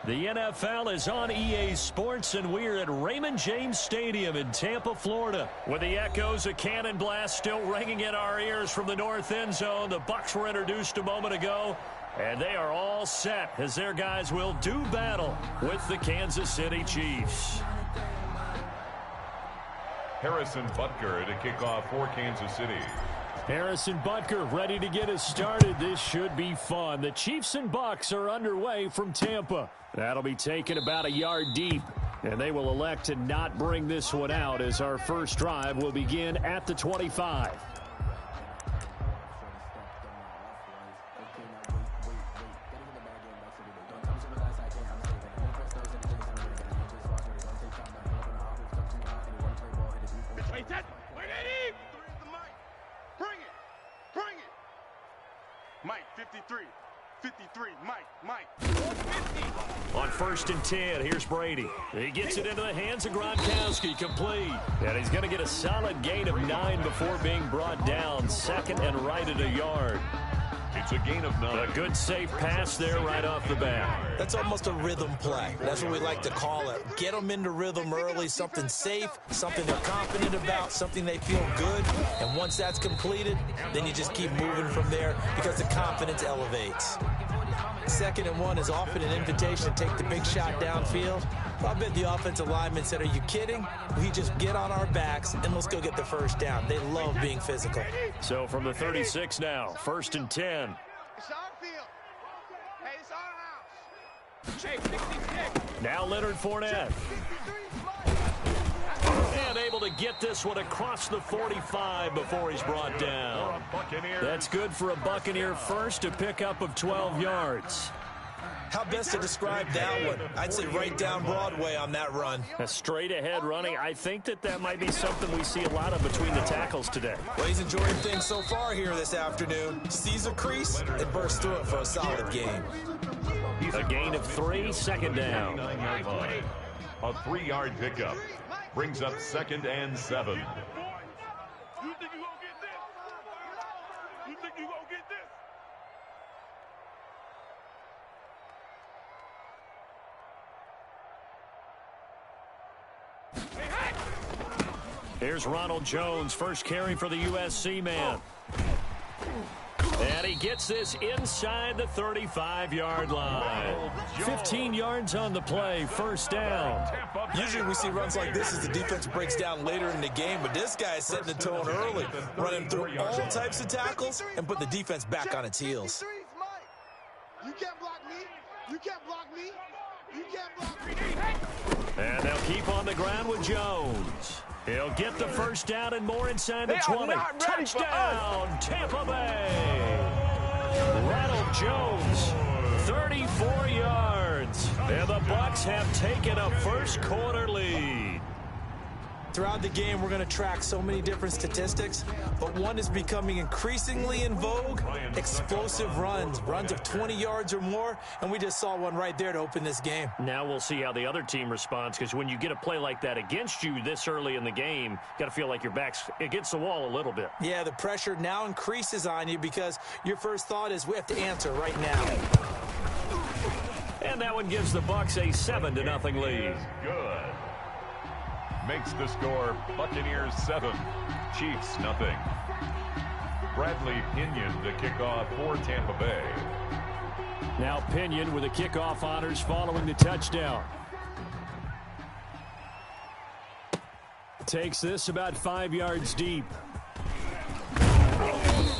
The NFL is on EA Sports, and we're at Raymond James Stadium in Tampa, Florida, with the echoes of cannon blast still ringing in our ears from the north end zone. The Bucs were introduced a moment ago, and they are all set as their guys will do battle with the Kansas City Chiefs. Harrison Butker to kick off for Kansas City. Harrison Butker ready to get us started. This should be fun. The Chiefs and Bucs are underway from Tampa. That'll be taken about a yard deep, and they will elect to not bring this one out as our first drive will begin at the 25. Mike, 53, Mike. On 1st and 10, here's Brady. He gets it into the hands of Gronkowski, complete. And he's going to get a solid gain of 9 before being brought down, second and right at a yard. It's a gain of 9. A good safe pass there right off the bat. That's almost a rhythm play. That's what we like to call it. Get them into rhythm early, something safe, something they're confident about, something they feel good. And once that's completed, then you just keep moving from there because the confidence elevates. 2nd and 1 is often an invitation to take the big shot downfield. I bet the offensive lineman said, are you kidding? We just get on our backs and let's go get the first down. They love being physical. So from the 36 now, 1st and 10. It's our field. Hey, it's our house. Chase, 66. Now Leonard Fournette. And able to get this one across the 45 before he's brought down. That's good for a Buccaneer first, a pickup of 12 yards. How best to describe that one? I'd say right down Broadway on that run. A straight-ahead running. I think that might be something we see a lot of between the tackles today. Well, he's enjoying things so far here this afternoon. Sees a crease and bursts through it for a solid game. A gain of 3, 2nd down. A 3-yard pickup brings up 2nd and 7. You think you gonna get this? You think you gonna get this? Here's Ronald Jones, first carry for the USC man. And he gets this inside the 35-yard line. 15 yards on the play, first down. Usually we see runs like this as the defense breaks down later in the game, but this guy is setting the tone early, running through all types of tackles and put the defense back on its heels. You can't block me. You can't block me. You can't block me. And they'll keep on the ground with Jones. He'll get the first down and more inside the 20. Touchdown, Tampa Bay. Ronald Jones, 34 yards. And the Bucs have taken a first quarter lead. Throughout the game, we're going to track so many different statistics, but one is becoming increasingly in vogue: explosive runs of 20 yards or more, and we just saw one right there to open this game. Now we'll see how the other team responds, because when you get a play like that against you this early in the game, you got to feel like your back's against the wall a little bit. Yeah, the pressure now increases on you because your first thought is we have to answer right now. And that one gives the Bucs a 7-0 lead. Good. Makes the score Buccaneers 7, Chiefs nothing. Bradley Pinion to kick off for Tampa Bay. Now Pinion with the kickoff honors following the touchdown. Takes this about 5 yards deep.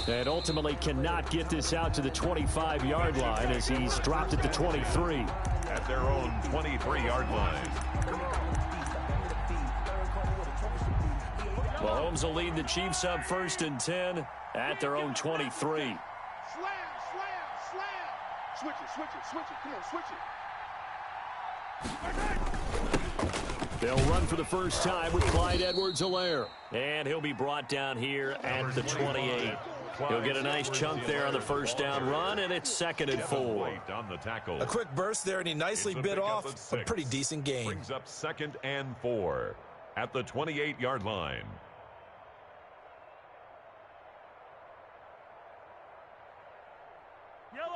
And ultimately cannot get this out to the 25-yard line as he's dropped at the 23. At their own 23-yard line. Mahomes will lead the Chiefs up 1st and 10 at their own 23. Slam. Switch it. Come on, switch it. They'll run for the first time with Clyde Edwards-Helaire. And he'll be brought down here at the 28. He'll get a nice chunk there on the first down run, and it's 2nd and 4. A quick burst there, and he nicely bit off a pretty decent gain. Brings up 2nd and 4 at the 28-yard line.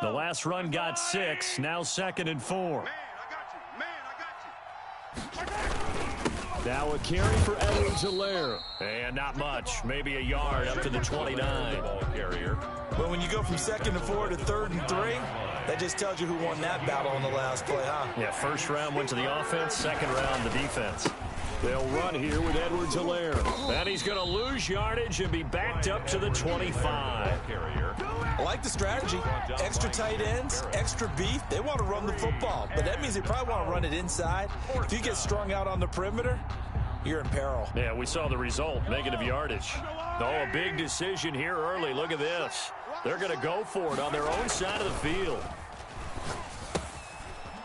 The last run got 6, now 2nd and 4. Man, I got Now a carry for Edwards-Helaire. And not much. Maybe a yard up to the 29. Ball carrier. But when you go from 2nd and 4 to 3rd and 3, that just tells you who won that battle on the last play, huh? Yeah, first round went to the offense, second round the defense. They'll run here with Edwards-Helaire. And he's going to lose yardage and be backed up to the 25. I like the strategy. Extra tight ends, extra beef. They want to run the football, but that means they probably want to run it inside. If you get strung out on the perimeter, you're in peril. Yeah, we saw the result, negative yardage. Oh, a big decision here early. Look at this. They're going to go for it on their own side of the field.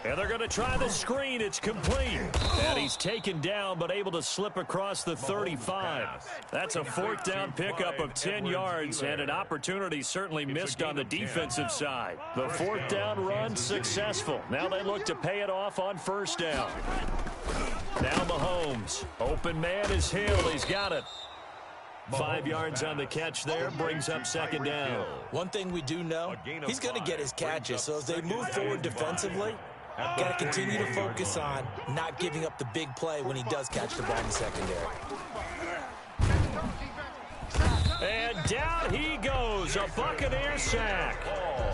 And they're going to try the screen. It's complete. And he's taken down, but able to slip across the 35. That's a 4th down pickup of 10 yards, and an opportunity certainly missed on the defensive side. The 4th down run successful. Now they look to pay it off on 1st down. Now Mahomes. Open man is Hill. He's got it. 5 yards on the catch there, brings up 2nd down. One thing we do know, he's going to get his catches. So as they move forward defensively, got to continue to focus on not giving up the big play when he does catch the ball in the secondary. And down he goes, a Buccaneer sack.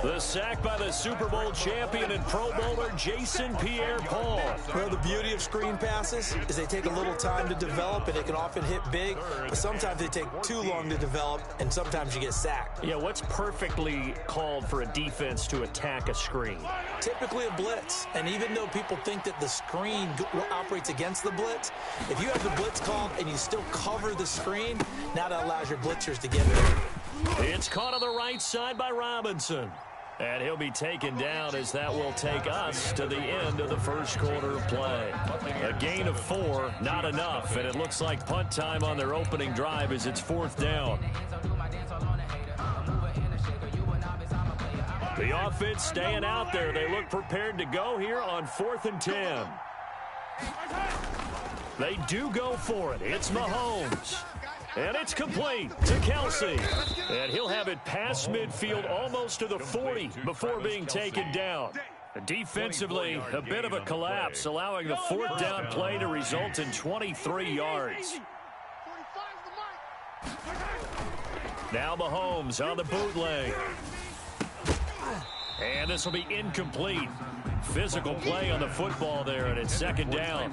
The sack by the Super Bowl champion and Pro Bowler Jason Pierre-Paul. Well, the beauty of screen passes is they take a little time to develop, and they can often hit big, but sometimes they take too long to develop, and sometimes you get sacked. Yeah, what's perfectly called for a defense to attack a screen? Typically a blitz, and even though people think that the screen operates against the blitz, if you have the blitz called and you still cover the screen, now that allows your blitzers to get there. It's caught on the right side by Robinson. And he'll be taken down as that will take us to the end of the first quarter of play. A gain of 4, not enough, and it looks like punt time on their opening drive as it's 4th down. The offense staying out there. They look prepared to go here on 4th and 10. They do go for it. It's Mahomes. And it's complete to Kelsey. And he'll have it past midfield almost to the 40 before being taken down. Defensively, a bit of a collapse, allowing the 4th down play to result in 23 yards. Now Mahomes on the bootleg. And this will be incomplete. Physical play on the football there, and it's 2nd down.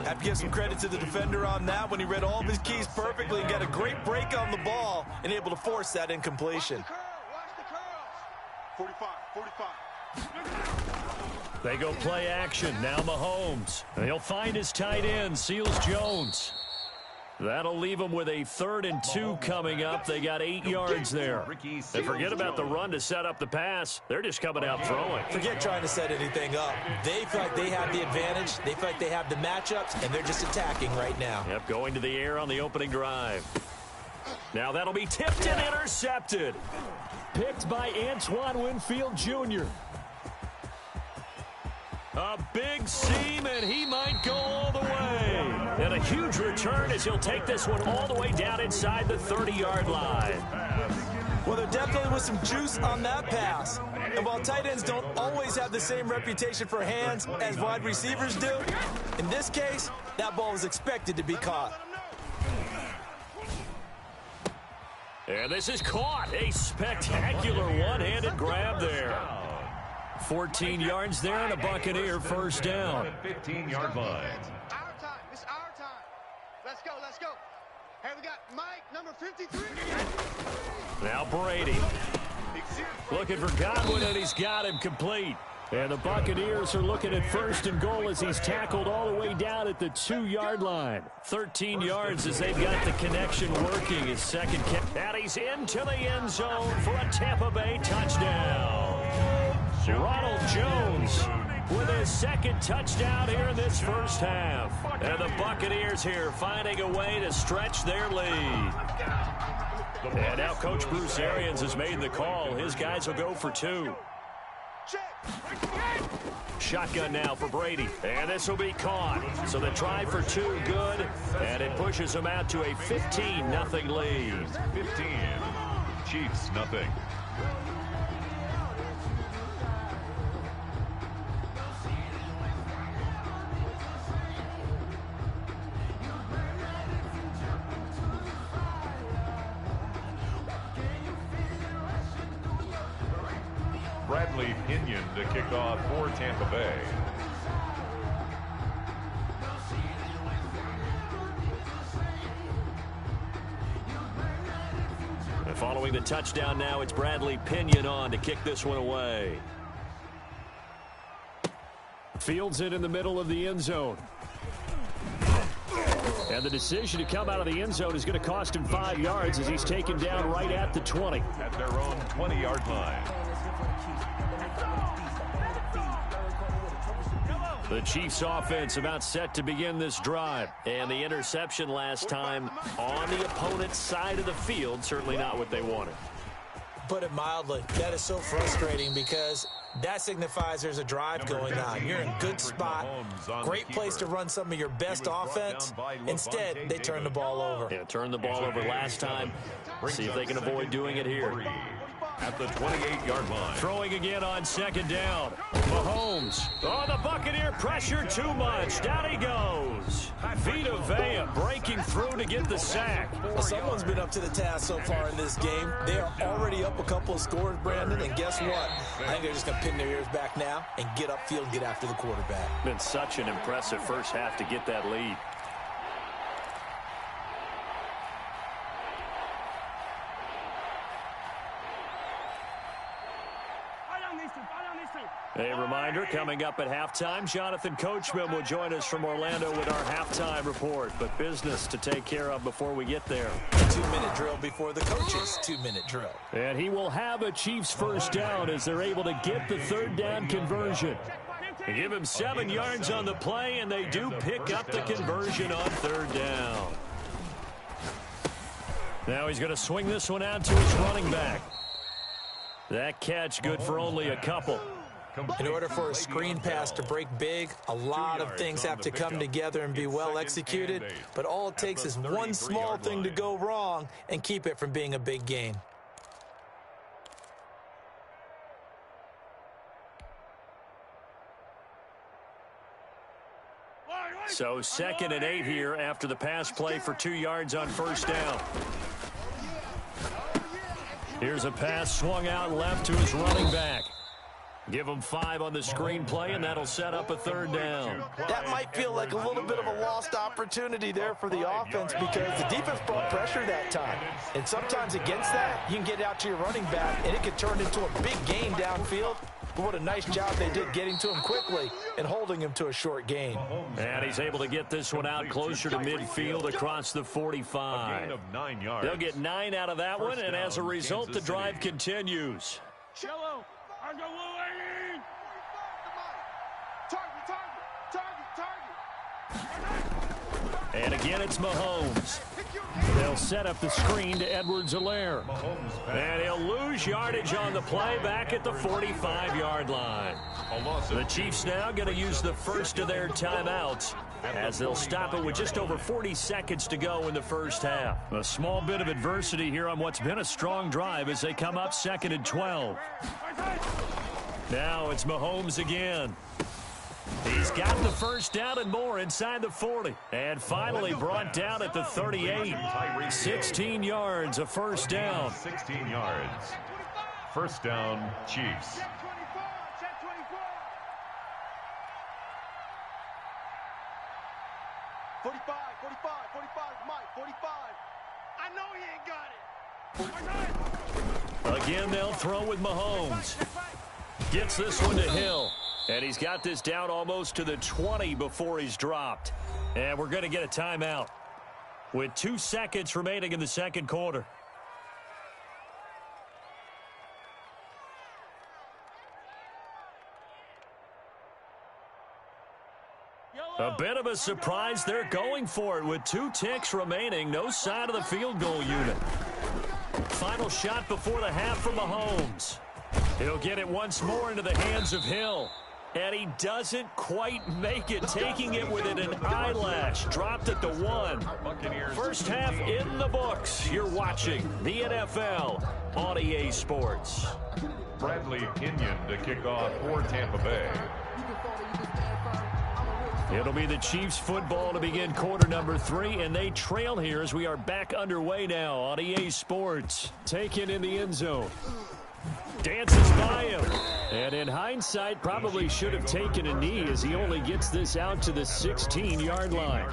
Have to give some credit to the defender on that when he read all of his keys perfectly and got a great break on the ball and able to force that incompletion. Watch the curl. 45. They go play action. Now Mahomes. He'll find his tight end, Seals Jones. That'll leave them with a 3rd and 2 coming up. They got 8 yards there. And forget about the run to set up the pass. They're just coming out throwing. Forget trying to set anything up. They feel like they have the advantage. They feel like they have the matchups, and they're just attacking right now. Yep, going to the air on the opening drive. Now that'll be tipped and intercepted. Picked by Antoine Winfield Jr. A big seam, and he might go all the way. And a huge return as he'll take this one all the way down inside the 30-yard line. Well, there definitely was some juice on that pass. And while tight ends don't always have the same reputation for hands as wide receivers do, in this case, that ball was expected to be caught. And this is caught. A spectacular one-handed grab there. 14 yards there and a Buccaneer 1st down. 15-yard line. Our time. It's our time. Let's go. Let's go. Hey, we got Mike, number 53. Now Brady. Looking for Godwin, and he's got him complete. And the Buccaneers are looking at 1st and goal as he's tackled all the way down at the 2-yard line. 13 yards as they've got the connection working. His 2nd catch. And he's into the end zone for a Tampa Bay touchdown. Ronald Jones with his 2nd touchdown here in this 1st half. And the Buccaneers here finding a way to stretch their lead. And now Coach Bruce Arians has made the call. His guys will go for 2. Shotgun now for Brady. And this will be caught. So the try for 2 good. And it pushes them out to a 15-0 lead. 15. Chiefs, nothing. Bradley Pinion to kick off for Tampa Bay. And following the touchdown now, it's Bradley Pinion on to kick this one away. Fields it in the middle of the end zone. And the decision to come out of the end zone is going to cost him 5 yards as he's taken down right at the 20. At their own 20-yard line. The Chiefs offense about set to begin this drive. And the interception last time on the opponent's side of the field, certainly not what they wanted. Put it mildly, that is so frustrating because that signifies there's a drive going on. You're in a good spot, great place to run some of your best offense. Instead, they turn the ball over. Yeah, turned the ball over last time. See if they can avoid doing it here. At the 28-yard line. Throwing again on second down. Mahomes. Oh, the Buccaneer pressure too much. Down he goes. Vita Vea breaking through to get the sack. Well, someone's been up to the task so far in this game. They are already up a couple of scores, Brandon, and guess what? I think they're just going to pin their ears back now and get upfield and get after the quarterback. Been such an impressive first half to get that lead. A reminder, coming up at halftime, Jonathan Coachman will join us from Orlando with our halftime report. But business to take care of before we get there. A 2-minute drill before the coach's 2-minute drill. And he will have a Chiefs first down as they're able to get the third down conversion. They give him 7 yards on the play, and they do pick up the conversion on third down. Now he's going to swing this one out to his running back. That catch good for only a couple. In order for a screen pass to break big, a lot of things have to come together and be well executed, but all it takes is one small thing to go wrong and keep it from being a big gain. So 2nd and 8 here after the pass play for 2 yards on first down. Here's a pass swung out left to his running back. Give him 5 on the screen play, and that'll set up a third down. That might feel like a little bit of a lost opportunity there for the offense because the defense brought pressure that time. And sometimes against that, you can get out to your running back, and it could turn into a big gain downfield. But what a nice job they did getting to him quickly and holding him to a short gain. And he's able to get this one out closer to midfield across the 45. A gain of 9 yards. They'll get 9 out of that one, and as a result, the drive continues. And again, it's Mahomes. They'll set up the screen to Edwards-Helaire. And he'll lose yardage on the play back at the 45-yard line. The Chiefs now going to use the first of their timeouts as they'll stop it with just over 40 seconds to go in the first half. A small bit of adversity here on what's been a strong drive as they come up 2nd and 12. Now it's Mahomes again. He's got the first down and more inside the 40. And finally brought down at the 38. 16 yards, a first down. 16 yards. First down, Chiefs. I know he ain't got it. Again, they'll throw with Mahomes. Gets this one to Hill. And he's got this down almost to the 20 before he's dropped. And we're going to get a timeout with 2 seconds remaining in the second quarter. A bit of a surprise. They're going for it with 2 ticks remaining. No sign of the field goal unit. Final shot before the half from Mahomes. He'll get it once more into the hands of Hill. And he doesn't quite make it, taking it within an eyelash. Dropped at the 1. First half in the books. You're watching the NFL on EA Sports. Bradley Pinion to kick off for Tampa Bay. It'll be the Chiefs football to begin quarter number 3, and they trail here as we are back underway now on EA Sports. Taken in the end zone. Dances by him. And in hindsight, probably should have taken a knee as he only gets this out to the 16-yard line.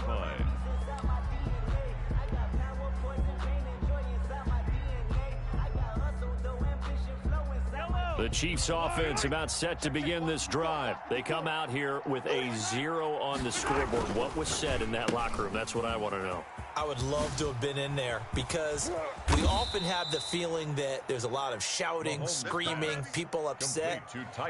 The Chiefs offense about set to begin this drive. They come out here with a 0 on the scoreboard. What was said in that locker room? That's what I want to know. I would love to have been in there because we often have the feeling that there's a lot of shouting, screaming, people upset.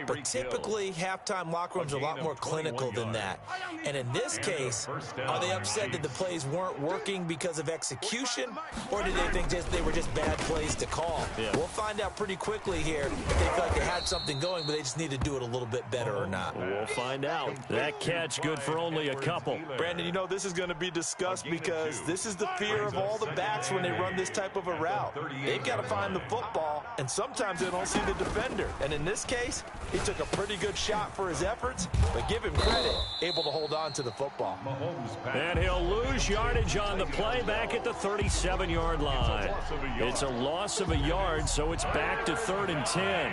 But typically, halftime locker rooms are a lot more clinical than that. And in this case, are they upset that the plays weren't working because of execution? Or do they think they were just bad plays to call? Yeah. We'll find out pretty quickly here if they feel like they had something going, but they just need to do it a little bit better or not. We'll find out. That catch good for only a couple. Brandon, you know, this is going to be discussed because this is the fear of all the backs when they run this type of a route. They've got to find the football, and sometimes they don't see the defender. And in this case, he took a pretty good shot for his efforts, but give him credit, able to hold on to the football. And he'll lose yardage on the play back at the 37-yard line. It's a loss of a yard, so it's back to 3rd and 10.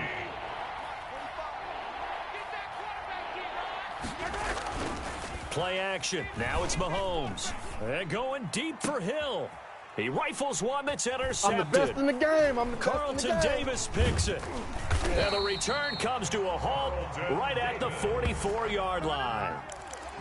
Play action. Now it's Mahomes. And going deep for Hill. He rifles one that's intercepted. I'm the best in the game. Carlton Davis picks it. And the return comes to a halt right at the 44-yard line.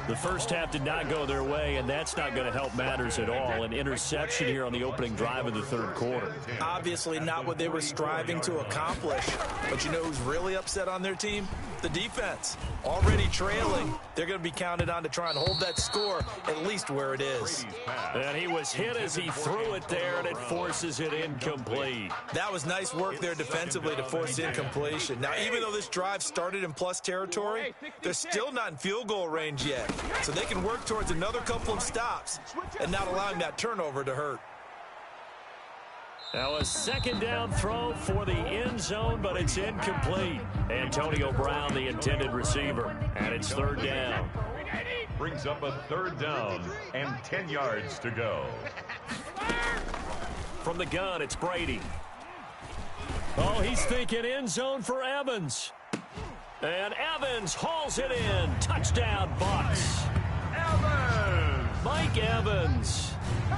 The first half did not go their way, and that's not going to help matters at all. An interception here on the opening drive of the third quarter. Obviously not what they were striving to accomplish. But you know who's really upset on their team? The defense. Already trailing. They're going to be counted on to try and hold that score at least where it is. And he was hit as he threw it there, and it forces it incomplete. That was nice work there defensively to force incompletion. Now, even though this drive started in plus territory, they're still not in field goal range yet. So they can work towards another couple of stops and not allowing that turnover to hurt. Now a second down throw for the end zone, but it's incomplete. Antonio Brown, the intended receiver, and it's 3rd down. Brings up a 3rd down and 10 yards to go. From the gun, it's Brady. Oh, he's thinking end zone for Evans. And Evans hauls it in. Touchdown, Bucks. Evans! Mike Evans,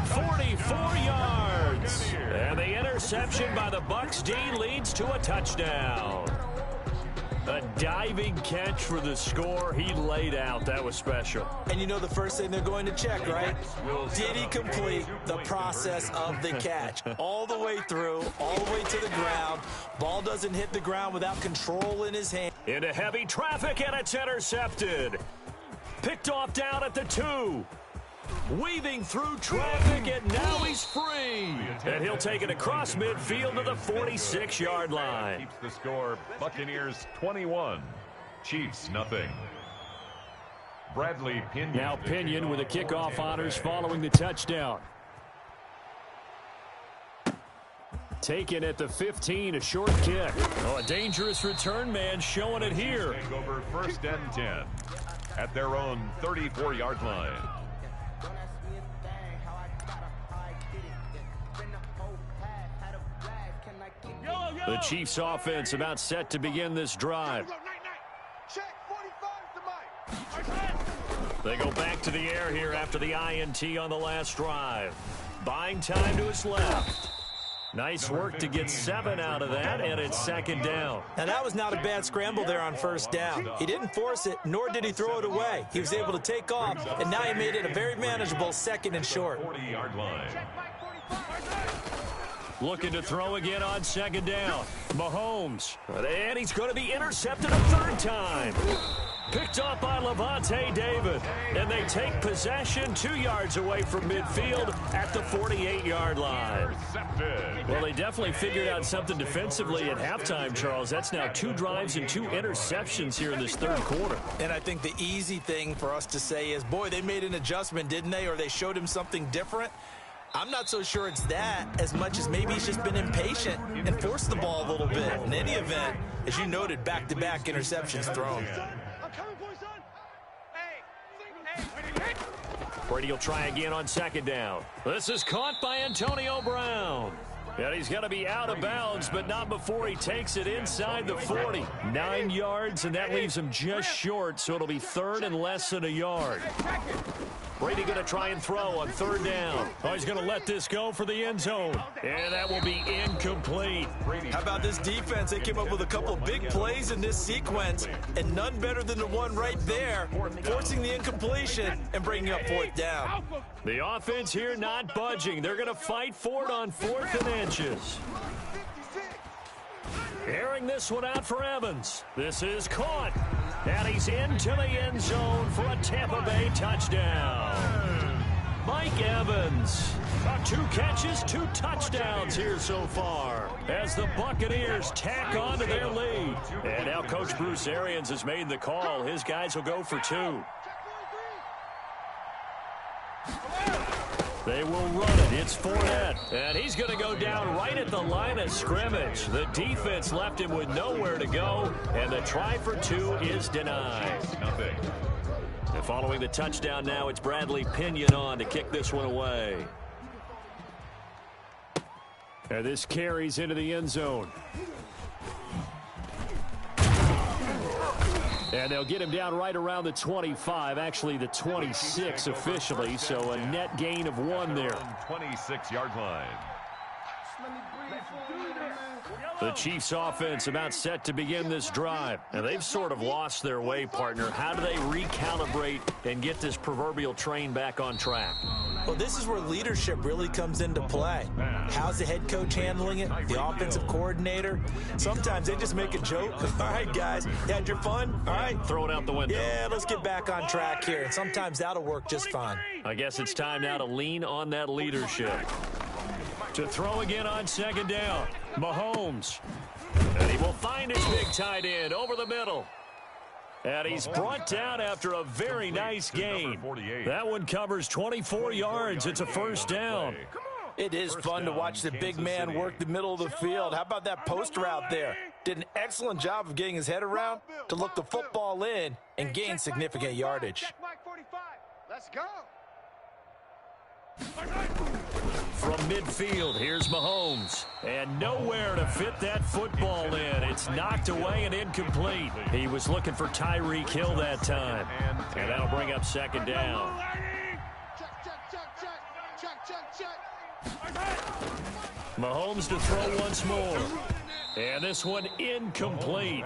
44 yards. And the interception by the Bucks D leads to a touchdown. A diving catch for the score. He laid out. That was special. And you know the first thing they're going to check, right? Did he complete the process of the catch? All the way through, all the way to the ground. Ball doesn't hit the ground without control in his hand. Into heavy traffic, and it's intercepted. Picked off down at the 2. Weaving through traffic, and now he's free. And he'll take it across midfield to the 46-yard line. Keeps the score, Buccaneers 21, Chiefs nothing. Bradley Pinion. Now Pinion with the kickoff honors following the touchdown. Taken at the 15, a short kick. Oh, a dangerous return man showing it here. Take over 1st and 10 at their own 34-yard line. The Chiefs offense about set to begin this drive. They go back to the air here after the INT on the last drive. Buying time to his left. Nice work to get 7 out of that, and it's 2nd down. Now, that was not a bad scramble there on 1st down. He didn't force it, nor did he throw it away. He was able to take off, and now he made it a very manageable 2nd and short. 40-yard line. Looking to throw again on 2nd down. Mahomes. And he's going to be intercepted a 3rd time. Picked up by Levante David. And they take possession 2 yards away from midfield at the 48-yard line. Well, they definitely figured out something defensively at halftime, Charles. That's now 2 drives and 2 interceptions here in this 3rd quarter. And I think the easy thing for us to say is, boy, they made an adjustment, didn't they? Or they showed him something different. I'm not so sure it's that as much as maybe he's just been impatient and forced the ball a little bit. In any event, as you noted, back-to-back interceptions thrown. Brady will try again on 2nd down. This is caught by Antonio Brown. And he's going to be out of bounds, but not before he takes it inside the 40. 9 yards, and that leaves him just short, so it'll be third and less than a yard. Brady going to try and throw on third down. Oh, he's going to let this go for the end zone. And that will be incomplete. How about this defense? They came up with a couple big plays in this sequence, and none better than the one right there, forcing the incompletion and bringing up fourth down. The offense here not budging. They're going to fight for it on 4th and inches. Airing this one out for Evans. This is caught. And he's into the end zone for a Tampa Bay touchdown. Mike Evans. 2 catches, 2 touchdowns here so far as the Buccaneers tack on to their lead. And now Coach Bruce Arians has made the call. His guys will go for 2. They will run it. It's Fournette. And he's going to go down right at the line of scrimmage. The defense left him with nowhere to go. And the try for 2 is denied. And following the touchdown now, it's Bradley Pinion on to kick this one away. And this carries into the end zone. And they'll get him down right around the 25, actually the 26 officially, so a net gain of 1 there. 26-yard line. The Chiefs offense about set to begin this drive. And they've sort of lost their way, partner. How do they recalibrate and get this proverbial train back on track? Well, this is where leadership really comes into play. How's the head coach handling it? The offensive coordinator? Sometimes they just make a joke. All right, guys, you had your fun? All right. Throw it out the window. Yeah, let's get back on track here. And sometimes that'll work just fine. I guess it's time now to lean on that leadership. To throw again on second down. Mahomes. And he will find his big tight end over the middle. And he's brought down after a very nice gain. That one covers 24 yards. It's a first down. It is fun to watch the big man work the middle of the field. How about that post route there? Did an excellent job of getting his head around to look the football in and gain significant yardage. Let's go. From midfield, here's Mahomes. And nowhere to fit that football in. It's knocked away and incomplete. He was looking for Tyreek Hill that time. And that'll bring up second down. Mahomes to throw once more. And this one incomplete.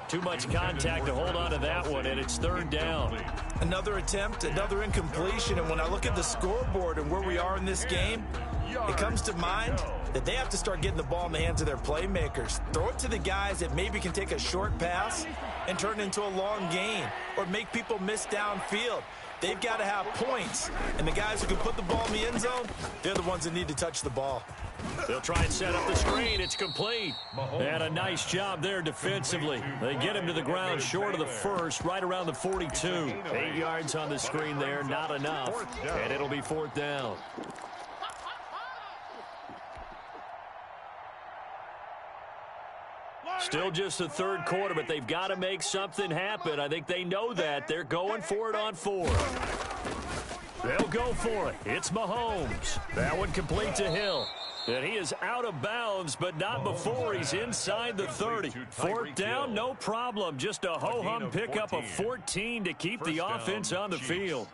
Too much contact to hold on to that one, and it's third down. Another attempt, another incompletion, and when I look at the scoreboard and where we are in this game, it comes to mind that they have to start getting the ball in the hands of their playmakers. Throw it to the guys that maybe can take a short pass and turn it into a long gain or make people miss downfield. They've got to have points, and the guys who can put the ball in the end zone, they're the ones that need to touch the ball. They'll try and set up the screen. It's complete. And a nice job there defensively. They get him to the ground short of the first, right around the 42. 8 yards on the screen there, not enough. And it'll be fourth down. Still just the third quarter, but they've got to make something happen. I think they know that. They're going for it on 4. They'll go for it. It's Mahomes. That one complete to Hill. And he is out of bounds, but not before he's inside the 30. Fourth down, no problem. Just a ho-hum pickup of 14 to keep the offense on the field.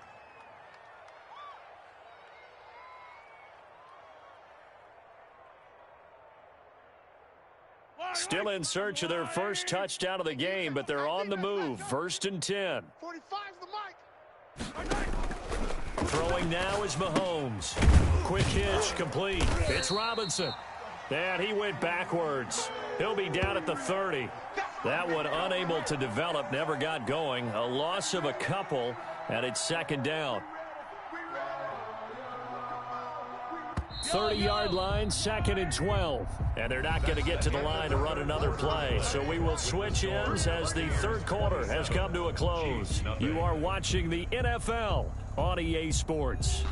Still in search of their first touchdown of the game, but they're on the move. First and 10. 45's the mic. Throwing now is Mahomes. Quick hitch, complete. It's Robinson. And he went backwards. He'll be down at the 30. That one unable to develop, never got going. A loss of a couple, and it's second down. 30-yard line, second and 12. And they're not going to get to the line to run another play. So we will switch ends as the third quarter has come to a close. You are watching the NFL on EA Sports.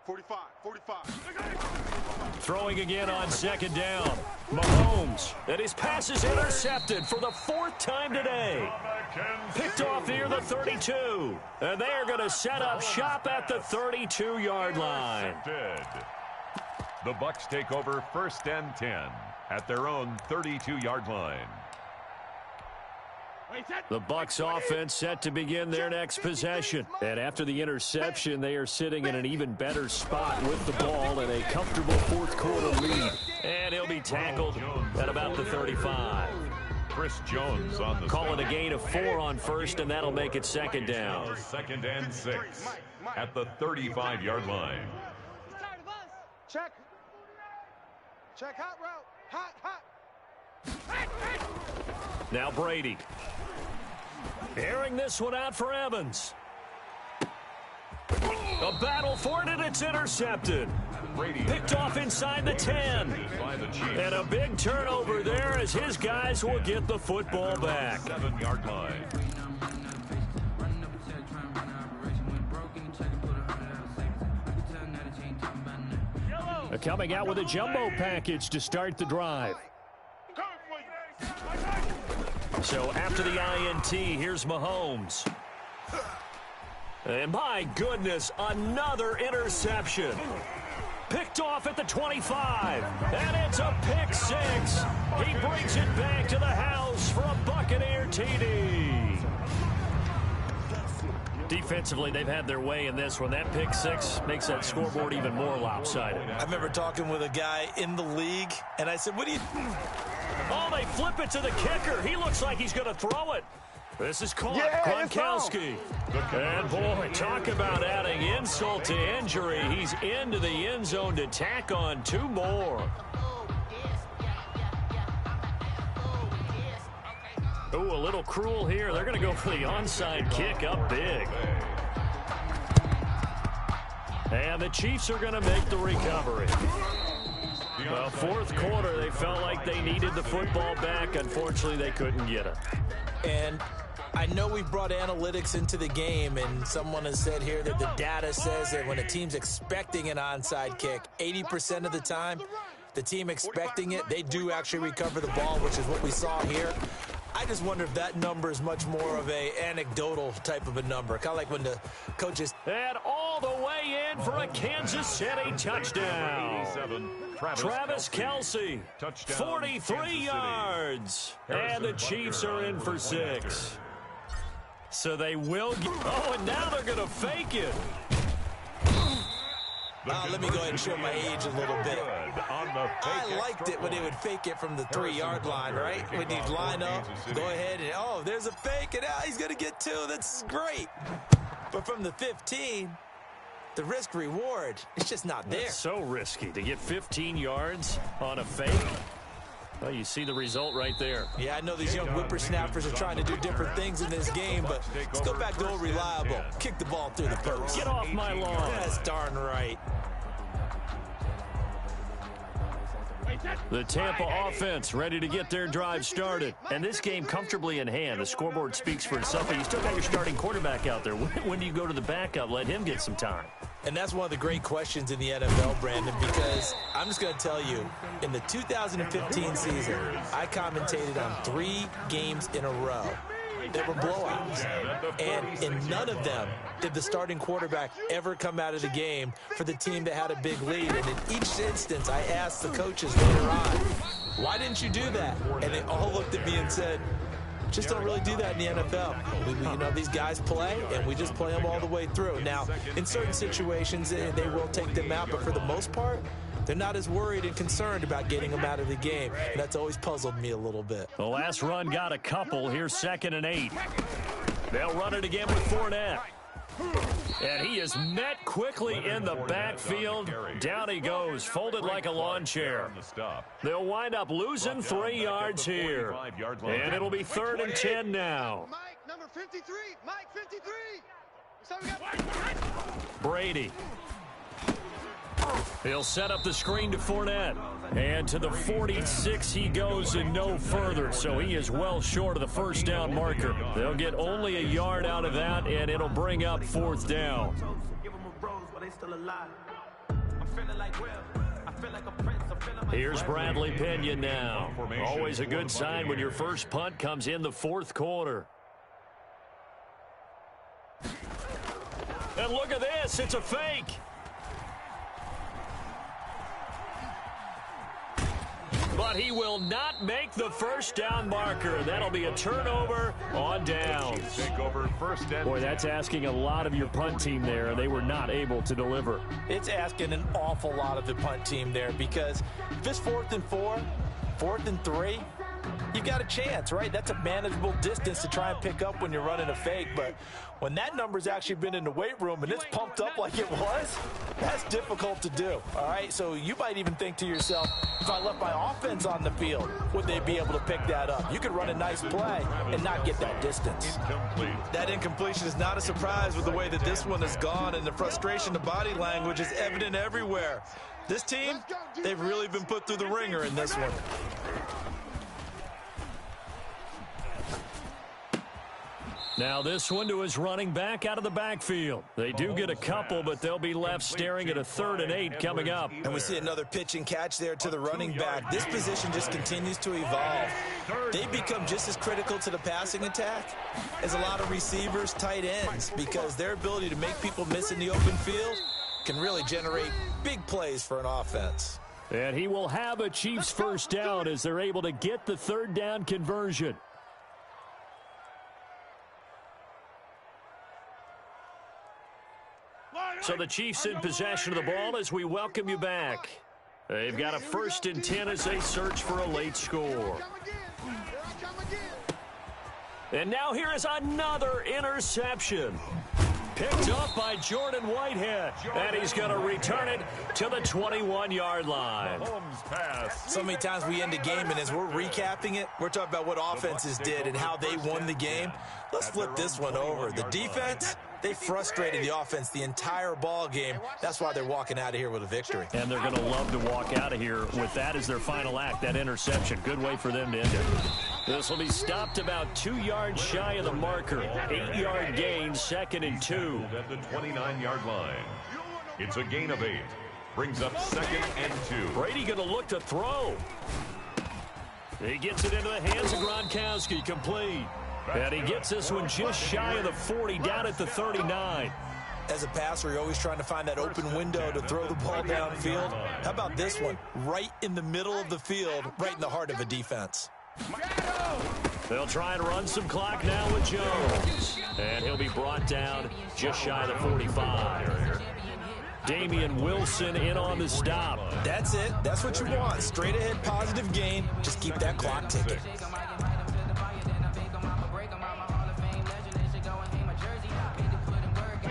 45. Throwing again on second down. Mahomes. And his pass is intercepted for the 4th time today. Picked off near the 32. And they are going to set up shop at the 32-yard line. The Bucs take over 1st and 10 at their own 32-yard line. The Bucs offense set to begin their next possession. And after the interception, they are sitting in an even better spot with the ball in a comfortable 4th quarter lead. And he'll be tackled at about the 35. Chris Jones on the Call it a gain of 4 on first, and that'll make it 2nd down. 2nd and 6 at the 35-yard line. Check. Hot route. Hot. Now Brady. Airing this one out for Evans. A battle for it, and it's intercepted. Picked off inside the 10. And a big turnover there as his guys will get the football back. 7-yard line. Coming out with a jumbo package to start the drive. So after the INT, here's Mahomes. And my goodness, another interception. Picked off at the 25. And it's a pick 6. He brings it back to the house for a Buccaneer TD. Defensively, they've had their way in this one. That pick 6 makes that scoreboard even more lopsided. I remember talking with a guy in the league, and I said, what do you... Oh, they flip it to the kicker. He looks like he's going to throw it. This is caught. Gronkowski. And, boy, talk about adding insult to injury. He's into the end zone to tack on 2 more. Ooh, a little cruel here. They're going to go for the onside kick up big. And the Chiefs are going to make the recovery. Well, 4th quarter, they felt like they needed the football back. Unfortunately, they couldn't get it. And I know we've brought analytics into the game, and someone has said here that the data says that when a team's expecting an onside kick, 80% of the time, the team expecting it, they do actually recover the ball, which is what we saw here. I just wonder if that number is much more of a anecdotal type of a number, kind of like when the coaches... And all the way in for a Kansas City touchdown. Travis Kelce, 43 yards. And the Chiefs are in for 6. So they will get... Oh, and now they're going to fake it. Let me go ahead and show my age a little bit. I liked it when they would fake it from the 3-yard line, right? When you'd line up, go ahead and, oh, there's a fake, and he's going to get 2. That's great. But from the 15, the risk-reward, it's just not there. It's so risky to get 15 yards on a fake. Well, you see the result right there. Yeah, I know these young whippersnappers are trying to do different things in this game, but let's go back to old reliable. Kick the ball through the post. Get off my lawn. That's darn right. The Tampa offense ready to get their drive started. And this game comfortably in hand. The scoreboard speaks for itself, but you still got your starting quarterback out there. When do you go to the backup? Let him get some time. And that's one of the great questions in the NFL, Brandon, because I'm just going to tell you, in the 2015 season, I commentated on 3 games in a row. They were blowouts. And in none of them did the starting quarterback ever come out of the game for the team that had a big lead. And in each instance, I asked the coaches later on, why didn't you do that? And they all looked at me and said, just don't really do that in the NFL. You know, these guys play, and we just play them all the way through. Now, in certain situations, they will take them out, but for the most part, they're not as worried and concerned about getting them out of the game. And that's always puzzled me a little bit. The last run got a couple. Here's 2nd and 8. They'll run it again with Fournette. And he is met quickly in the backfield. Down he goes, folded like a lawn chair. They'll wind up losing 3 yards here. And it'll be 3rd and 10 now. Mike, number 53. Mike, 53. Brady. He'll set up the screen to Fournette. And to the 46 he goes and no further. So he is well short of the first down marker. They'll get only a yard out of that, and it'll bring up 4th down. they still alive. I'm feeling like Will. I feel like a prince. I'm feeling like Here's Bradley Pinion now. Always a good sign when your first punt comes in the fourth quarter. And look at this. It's a fake. But he will not make the first down marker. That'll be a turnover on downs. Boy, that's asking a lot of your punt team there, and they were not able to deliver. It's asking an awful lot of the punt team there, because if it's 4th and 4, 4th and 3, you've got a chance, right? That's a manageable distance to try and pick up when you're running a fake. But when that number's actually been in the weight room and it's pumped up like it was, that's difficult to do, all right? So you might even think to yourself, if I left my offense on the field, would they be able to pick that up? You could run a nice play and not get that distance. That incompletion is not a surprise with the way that this one has gone, and the frustration, the body language is evident everywhere. This team, they've really been put through the ringer in this one. Now this one to his running back out of the backfield. They do get a couple, but they'll be left staring at a 3rd and 8 coming up. And we see another pitch and catch there to the running back. This position just continues to evolve. They become just as critical to the passing attack as a lot of receivers, tight ends, because their ability to make people miss in the open field can really generate big plays for an offense. And he will have a Chiefs first down as they're able to get the 3rd down conversion. So the Chiefs in possession of the ball as we welcome you back. They've got a 1st and 10 as they search for a late score. And now here is another interception. Picked up by Jordan Whitehead. And he's going to return it to the 21-yard line. So many times we end a game, and as we're recapping it, we're talking about what offenses did and how they won the game. Let's flip this one over. The defense, they frustrated the offense the entire ball game. That's why they're walking out of here with a victory. And they're going to love to walk out of here with that as their final act, that interception. Good way for them to end it. This will be stopped about 2 yards shy of the marker. 8-yard gain, 2nd and 2. At the 29-yard line. It's a gain of 8. Brings up 2nd and 2. Brady going to look to throw. He gets it into the hands of Gronkowski, complete. And he gets this one just shy of the 40, down at the 39. As a passer, you're always trying to find that open window to throw the ball downfield. How about this one? Right in the middle of the field, right in the heart of a defense. They'll try and run some clock now with Jones. And he'll be brought down just shy of the 45. Damian Wilson in on the stop. That's it. That's what you want. Straight ahead positive gain. Just keep that clock ticking.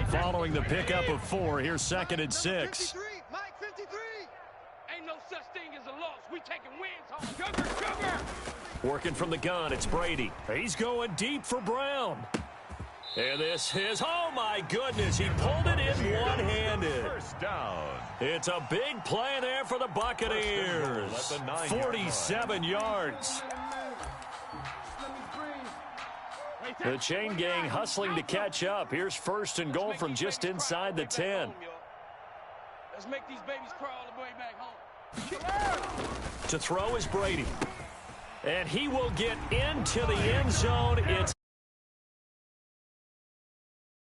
Following the pickup of 4, here's 2nd and 6. Mike 53. Ain't no such thing as a loss. We taking wins home. Cover. Working from the gun, it's Brady. He's going deep for Brown. And this is, oh my goodness, he pulled it in one-handed. First down. It's a big play there for the Buccaneers. 47 yards. The chain gang hustling to catch up. Here's 1st and goal from just inside the 10. Let's make these babies crawl all the way back home. To throw is Brady. And he will get into the end zone.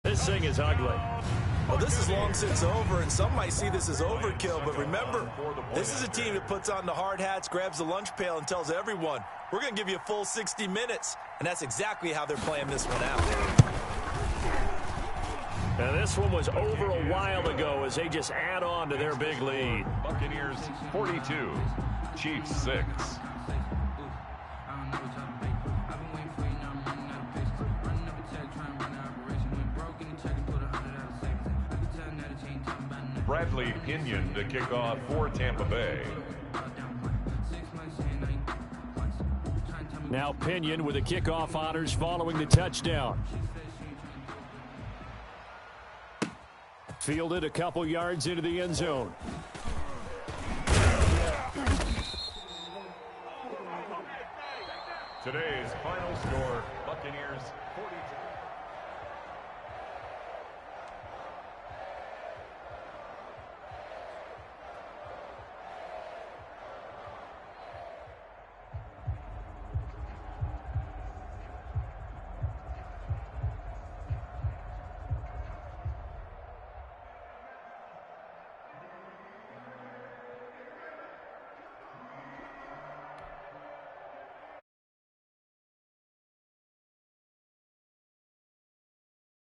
This thing is ugly. Well, this is long since over, and some might see this as overkill, but remember, this is a team that puts on the hard hats, grabs the lunch pail, and tells everyone, we're going to give you a full 60 minutes, and that's exactly how they're playing this one out. Now, this one was over a while ago as they just add on to their big lead. Buccaneers 42, Chiefs 6. Bradley Pinion to kick off for Tampa Bay. Now Pinion with the kickoff honors following the touchdown. Fielded a couple yards into the end zone. Today's final score, Buccaneers 42.